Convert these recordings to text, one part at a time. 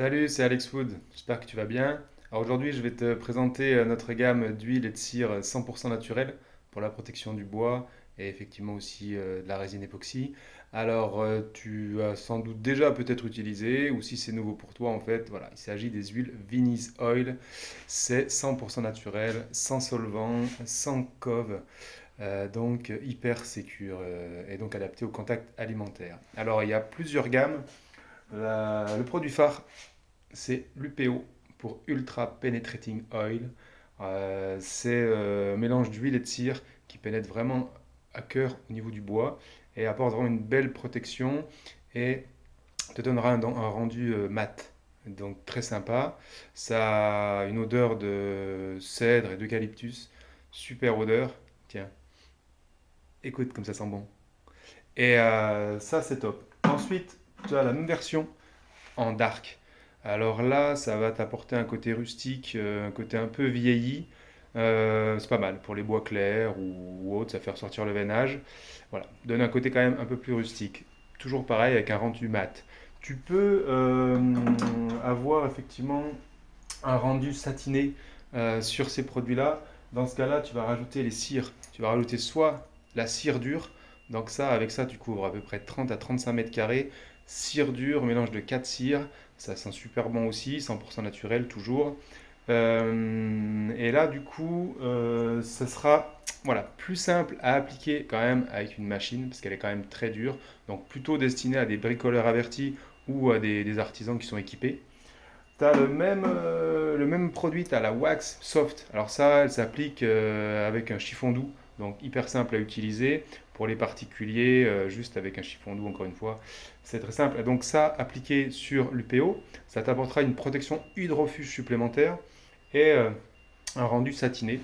Salut, c'est Alex Wood, j'espère que tu vas bien. Alors aujourd'hui, je vais te présenter notre gamme d'huiles et de cire 100% naturelles pour la protection du bois et effectivement aussi de la résine époxy. Alors tu as sans doute déjà peut-être utilisé ou si c'est nouveau pour toi en fait, voilà, il s'agit des huiles Vini's Oil. C'est 100% naturel, sans solvant, sans cove, donc hyper sécure et donc adapté au contact alimentaire. Alors il y a plusieurs gammes. Le produit phare c'est l'UPO pour Ultra Penetrating Oil. C'est un mélange d'huile et de cire qui pénètre vraiment à cœur au niveau du bois et apporte vraiment une belle protection et te donnera un rendu mat. Donc très sympa. Ça a une odeur de cèdre et d'eucalyptus. Super odeur. Tiens, écoute comme ça sent bon. Et ça c'est top. Ensuite, tu as la même version en dark. Alors là, ça va t'apporter un côté rustique, un côté un peu vieilli. C'est pas mal pour les bois clairs ou autres, ça fait ressortir le veinage. Voilà, donne un côté quand même un peu plus rustique. Toujours pareil avec un rendu mat. Tu peux avoir effectivement un rendu satiné sur ces produits-là. Dans ce cas-là, tu vas rajouter les cires. Tu vas rajouter soit la cire dure, donc ça, avec ça, tu couvres à peu près 30 à 35 mètres carrés. Cire dure, mélange de 4 cires, ça sent super bon aussi, 100% naturel toujours. Et là, du coup, ça sera voilà, plus simple à appliquer quand même avec une machine, parce qu'elle est quand même très dure. Donc plutôt destinée à des bricoleurs avertis ou à des artisans qui sont équipés. Tu as le même produit, tu as la wax soft. Alors ça, elle s'applique avec un chiffon doux, donc hyper simple à utiliser. Pour les particuliers, juste avec un chiffon doux, encore une fois, c'est très simple. Et donc ça, appliqué sur l'UPO, ça t'apportera une protection hydrofuge supplémentaire et un rendu satiné.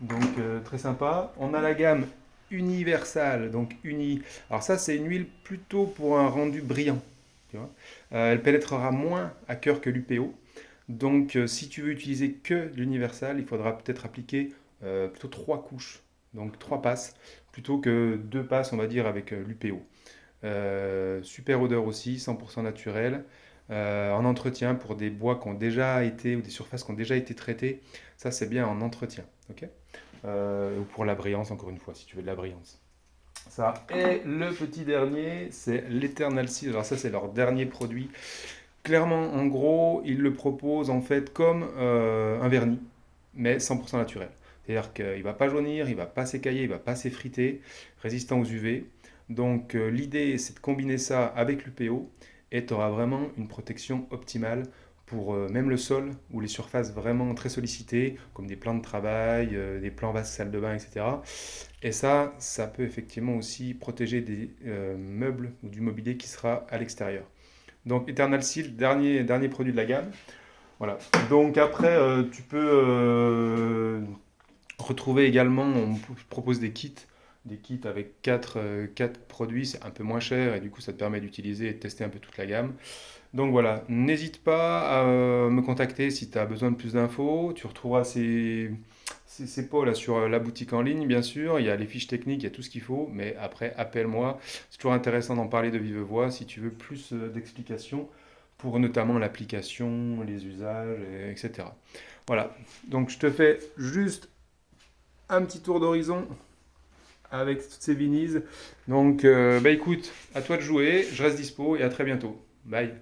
Donc très sympa. On a la gamme universale, donc uni. Alors ça, c'est une huile plutôt pour un rendu brillant. Tu vois. Elle pénétrera moins à cœur que l'UPO. Donc si tu veux utiliser que l'universal, il faudra peut-être appliquer plutôt trois couches, donc trois passes, plutôt que deux passes, on va dire, avec l'UPO. Super odeur aussi, 100% naturel. En entretien pour des bois qui ont déjà été, ou des surfaces qui ont déjà été traitées, ça c'est bien en entretien. Ok. Ou pour la brillance, encore une fois, si tu veux de la brillance. Ça. Et le petit dernier, c'est l'Eternal Seal. Alors ça, c'est leur dernier produit. Clairement, en gros, ils le proposent en fait comme un vernis, mais 100% naturel. C'est-à-dire qu'il ne va pas jaunir, il ne va pas s'écailler, il ne va pas s'effriter, résistant aux UV. Donc l'idée, c'est de combiner ça avec l'UPO et tu auras vraiment une protection optimale pour même le sol ou les surfaces vraiment très sollicitées, comme des plans de travail, des plans vastes salle de bain, etc. Et ça peut effectivement aussi protéger des meubles ou du mobilier qui sera à l'extérieur. Donc Eternal Seal, dernier produit de la gamme. Voilà. Donc après, tu peux retrouver également, on propose des kits avec 4 produits, c'est un peu moins cher et du coup ça te permet d'utiliser et de tester un peu toute la gamme. Donc voilà, n'hésite pas à me contacter si tu as besoin de plus d'infos. Tu retrouveras ces pots là sur la boutique en ligne, bien sûr. Il y a les fiches techniques, il y a tout ce qu'il faut. Mais après, appelle-moi. C'est toujours intéressant d'en parler de vive voix si tu veux plus d'explications pour notamment l'application, les usages, etc. Voilà, donc je te fais juste un petit tour d'horizon avec toutes ces vinises. Donc, bah écoute, à toi de jouer. Je reste dispo et à très bientôt. Bye.